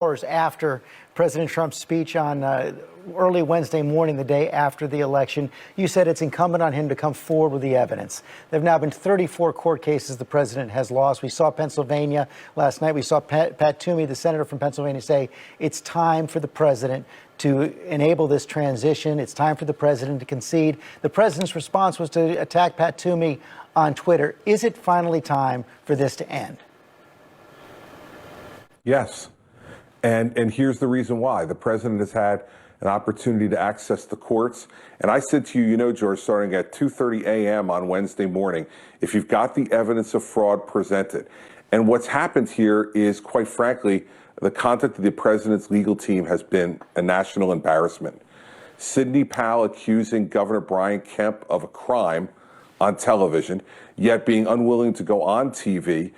Hours after President Trump's speech on early Wednesday morning, the day after the election, you said it's incumbent on him to come forward with the evidence. There have now been 34 court cases the president has lost. We saw Pennsylvania last night. We saw Pat Toomey, the senator from Pennsylvania, say it's time for the president to enable this transition. It's time for the president to concede. The president's response was to attack Pat Toomey on Twitter. Is it finally time for this to end? Yes. And here's the reason why. The president has had an opportunity to access the courts. And I said to you, George, starting at 2:30 a.m. on Wednesday morning, if you've got the evidence of fraud, present it. And what's happened here is, quite frankly, the conduct of the president's legal team has been a national embarrassment. Sidney Powell accusing Governor Brian Kemp of a crime on television, yet being unwilling to go on TV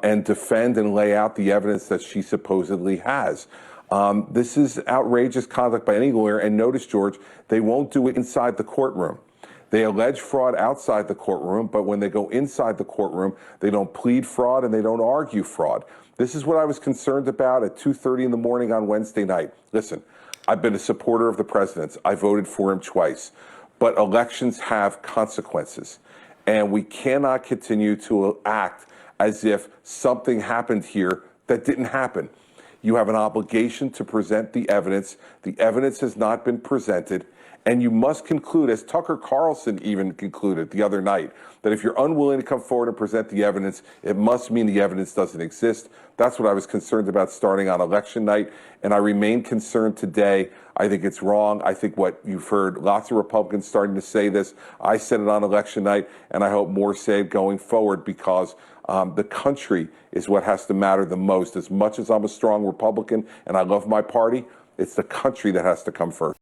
and defend and lay out the evidence that she supposedly has. This is outrageous conduct by any lawyer. And notice, George, they won't do it inside the courtroom. They allege fraud outside the courtroom, but when they go inside the courtroom, they don't plead fraud and they don't argue fraud. This is what I was concerned about at 2:30 in the morning on Wednesday night. Listen, I've been a supporter of the president's. I voted for him twice. But elections have consequences. And we cannot continue to act as if something happened here that didn't happen. You have an obligation to present the evidence. The evidence has not been presented. And you must conclude, as Tucker Carlson even concluded the other night, that if you're unwilling to come forward and present the evidence, it must mean the evidence doesn't exist. That's what I was concerned about starting on election night. And I remain concerned today. I think it's wrong. I think what you've heard lots of Republicans starting to say this. I said it on election night, and I hope more say it going forward, because the country is what has to matter the most. As much as I'm a strong Republican and I love my party, it's the country that has to come first.